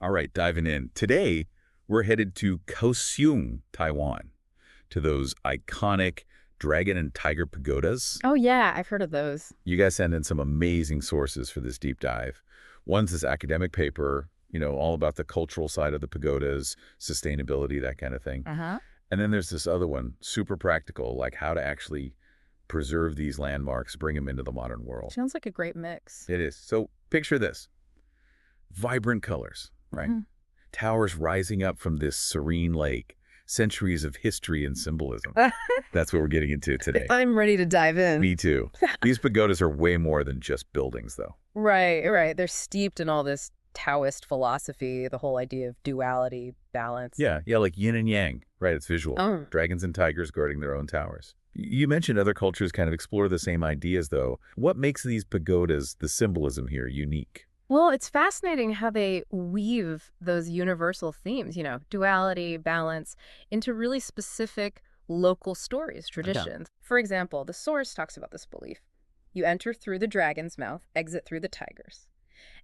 All right, diving in. Today, we're headed to Kaohsiung, Taiwan, to those iconic dragon and tiger pagodas. Oh, yeah, I've heard of those. You guys sent in some amazing sources for this deep dive. One's this academic paper, all about the cultural side of the pagodas, sustainability, that kind of thing. Uh-huh. And then there's this other one, super practical, like how to actually preserve these landmarks, bring them into the modern world. Sounds like a great mix. It is. So picture this. Vibrant colors, right? Mm-hmm. Towers rising up from this serene lake. Centuries of history and symbolism. That's what we're getting into today. I'm ready to dive in. Me too. These pagodas are way more than just buildings, though. Right. They're steeped in all this Taoist philosophy, the whole idea of duality, balance. Yeah, like yin and yang, right? It's visual. Oh. Dragons and tigers guarding their own towers. You mentioned other cultures kind of explore the same ideas, though. What makes these pagodas, the symbolism here, unique? Well, it's fascinating how they weave those universal themes, duality, balance, into really specific local stories, traditions. For example, the source talks about this belief. You enter through the dragon's mouth, exit through the tiger's.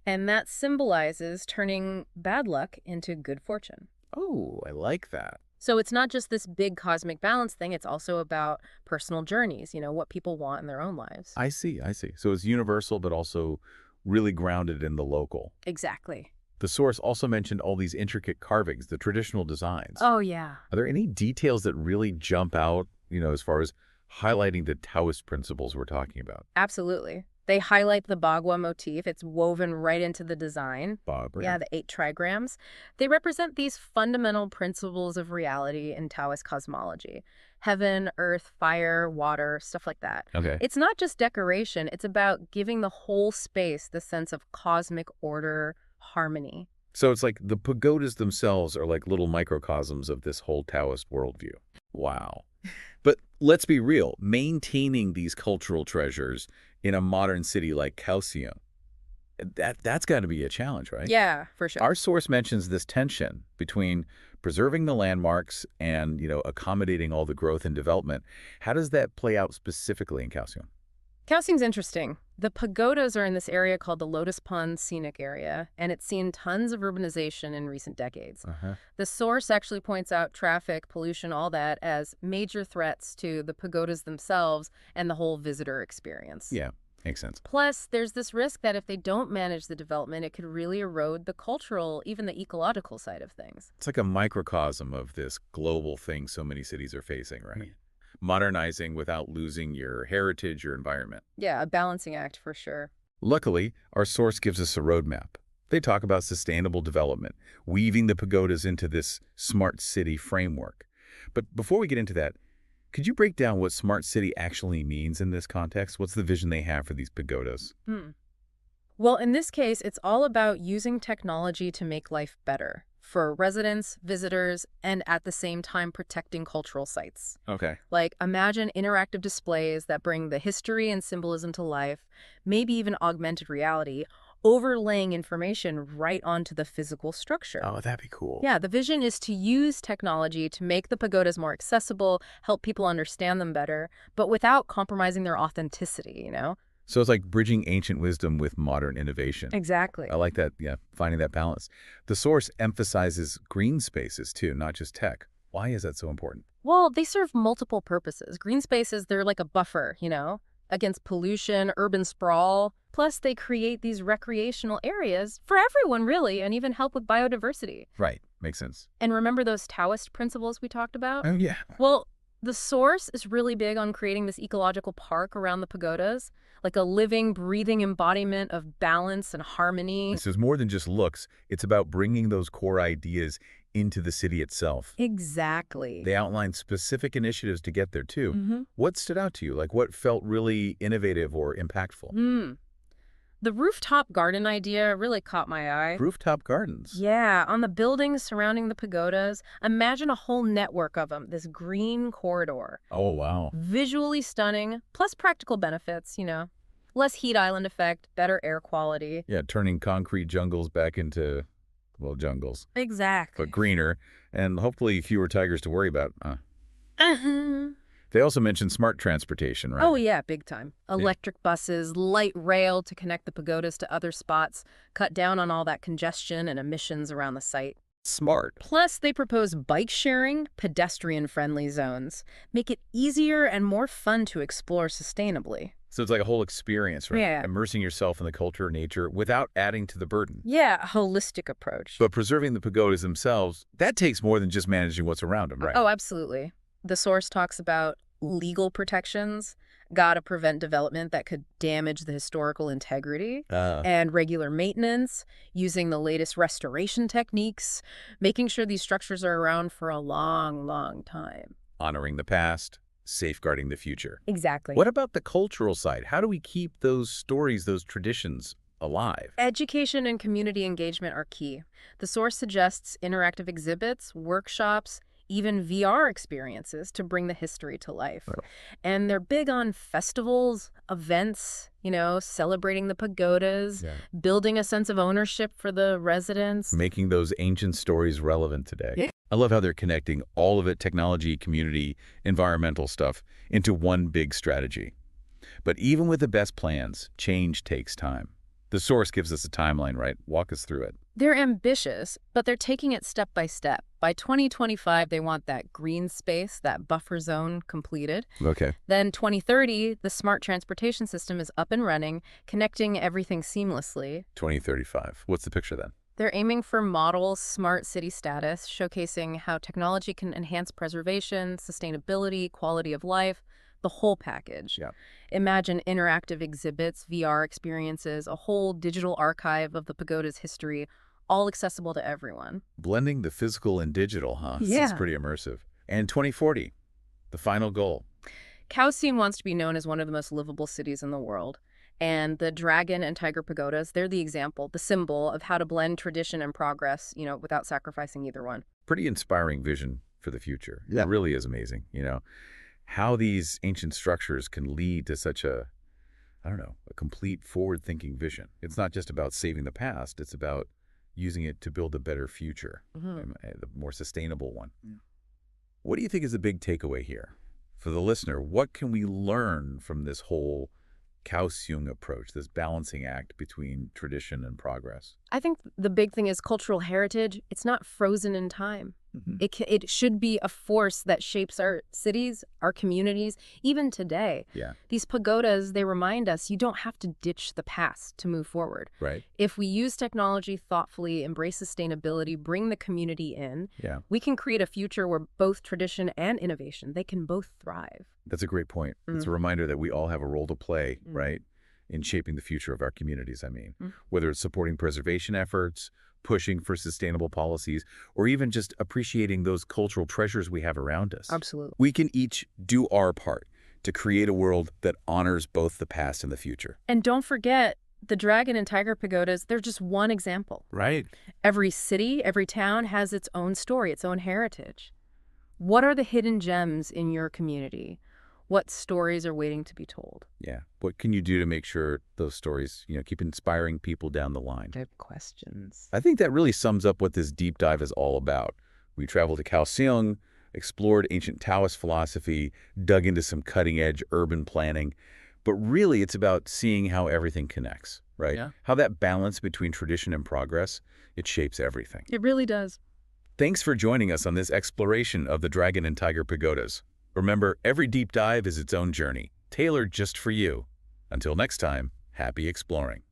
And that symbolizes turning bad luck into good fortune. Oh, I like that. So it's not just this big cosmic balance thing. It's also about personal journeys, what people want in their own lives. I see. So it's universal, but also really grounded in the local. Exactly. The source also mentioned all these intricate carvings, the traditional designs. Oh, yeah. Are there any details that really jump out, as far as highlighting the Taoist principles we're talking about? Absolutely. They highlight the Bagua motif. It's woven right into the design. Bagua. Yeah, the 8 trigrams. They represent these fundamental principles of reality in Taoist cosmology. Heaven, earth, fire, water, stuff like that. Okay. It's not just decoration. It's about giving the whole space the sense of cosmic order, harmony. So it's like the pagodas themselves are like little microcosms of this whole Taoist worldview. Wow. But let's be real. Maintaining these cultural treasures in a modern city like Kaohsiung, that's got to be a challenge, right? Yeah, for sure. Our source mentions this tension between preserving the landmarks and, accommodating all the growth and development. How does that play out specifically in Kaohsiung? Kaohsiung's interesting. The pagodas are in this area called the Lotus Pond Scenic Area, and it's seen tons of urbanization in recent decades. The source actually points out traffic, pollution, all that as major threats to the pagodas themselves and the whole visitor experience. Yeah, makes sense. Plus, there's this risk that if they don't manage the development, it could really erode the cultural, even the ecological side of things. It's like a microcosm of this global thing so many cities are facing, right? Modernizing without losing your heritage, your environment. Yeah, a balancing act for sure. Luckily, our source gives us a roadmap. They talk about sustainable development, weaving the pagodas into this smart city framework. But before we get into that, could you break down what smart city actually means in this context? What's the vision they have for these pagodas? Well, in this case, it's all about using technology to make life better for residents, visitors, and at the same time protecting cultural sites. Okay. Like, imagine interactive displays that bring the history and symbolism to life, maybe even augmented reality, overlaying information right onto the physical structure. Oh, that'd be cool. Yeah, the vision is to use technology to make the pagodas more accessible, help people understand them better, but without compromising their authenticity, So it's like bridging ancient wisdom with modern innovation. Exactly. I like that, yeah, finding that balance. The source emphasizes green spaces, too, not just tech. Why is that so important? Well, they serve multiple purposes. Green spaces, they're like a buffer, against pollution, urban sprawl. Plus, they create these recreational areas for everyone, really, and even help with biodiversity. Right. Makes sense. And remember those Taoist principles we talked about? Oh, yeah. Well, the source is really big on creating this ecological park around the pagodas, like a living, breathing embodiment of balance and harmony. So it's more than just looks. It's about bringing those core ideas into the city itself. Exactly. They outline specific initiatives to get there, too. What stood out to you? Like, what felt really innovative or impactful? The rooftop garden idea really caught my eye. Rooftop gardens? Yeah, on the buildings surrounding the pagodas. Imagine a whole network of them, this green corridor. Oh, wow. Visually stunning, plus practical benefits, Less heat island effect, better air quality. Yeah, turning concrete jungles back into, well, jungles. Exactly. But greener, and hopefully fewer tigers to worry about. They also mentioned smart transportation, right? Oh, yeah, big time. Electric buses, light rail to connect the pagodas to other spots, cut down on all that congestion and emissions around the site. Smart. Plus, they propose bike sharing, pedestrian-friendly zones, make it easier and more fun to explore sustainably. So it's like a whole experience, right? Yeah. Immersing yourself in the culture, nature, without adding to the burden. Yeah, a holistic approach. But preserving the pagodas themselves, that takes more than just managing what's around them, right? Oh, absolutely. The source talks about legal protections, gotta prevent development that could damage the historical integrity, and regular maintenance, using the latest restoration techniques, making sure these structures are around for a long, long time. Honoring the past, safeguarding the future. Exactly. What about the cultural side? How do we keep those stories, those traditions alive? Education and community engagement are key. The source suggests interactive exhibits, workshops, even VR experiences to bring the history to life. Oh. And they're big on festivals, events, celebrating the pagodas, building a sense of ownership for the residents. Making those ancient stories relevant today. Yeah. I love how they're connecting all of it, technology, community, environmental stuff, into one big strategy. But even with the best plans, change takes time. The source gives us a timeline, right? Walk us through it. They're ambitious, but they're taking it step by step. By 2025, they want that green space, that buffer zone completed. Okay. Then 2030, the smart transportation system is up and running, connecting everything seamlessly. 2035. What's the picture then? They're aiming for model smart city status, showcasing how technology can enhance preservation, sustainability, quality of life, the whole package. Yeah. Imagine interactive exhibits, VR experiences, a whole digital archive of the pagoda's history, all accessible to everyone. Blending the physical and digital, huh? Yeah. This is pretty immersive. And 2040, the final goal. Kaohsiung wants to be known as one of the most livable cities in the world. And the dragon and tiger pagodas, they're the example, the symbol of how to blend tradition and progress, without sacrificing either one. Pretty inspiring vision for the future. Yeah. It really is amazing, how these ancient structures can lead to such a complete forward-thinking vision. It's not just about saving the past, it's about using it to build a better future, the more sustainable one. Yeah. What do you think is the big takeaway here? For the listener, what can we learn from this whole Kaohsiung approach, this balancing act between tradition and progress? I think the big thing is cultural heritage. It's not frozen in time. It should be a force that shapes our cities, our communities, even today. Yeah. These pagodas, they remind us you don't have to ditch the past to move forward. Right. If we use technology thoughtfully, embrace sustainability, bring the community in, Yeah. we can create a future where both tradition and innovation, they can both thrive. That's a great point. It's a reminder that we all have a role to play, right, in shaping the future of our communities, whether it's supporting preservation efforts, pushing for sustainable policies, or even just appreciating those cultural treasures we have around us. Absolutely. We can each do our part to create a world that honors both the past and the future. And don't forget, the dragon and tiger pagodas, they're just one example. Right. Every city, every town has its own story, its own heritage. What are the hidden gems in your community? What stories are waiting to be told? Yeah. What can you do to make sure those stories, keep inspiring people down the line? I have questions. I think that really sums up what this deep dive is all about. We traveled to Kaohsiung, explored ancient Taoist philosophy, dug into some cutting-edge urban planning. But really, it's about seeing how everything connects, right? Yeah. How that balance between tradition and progress, it shapes everything. It really does. Thanks for joining us on this exploration of the Dragon and Tiger Pagodas. Remember, every deep dive is its own journey, tailored just for you. Until next time, happy exploring.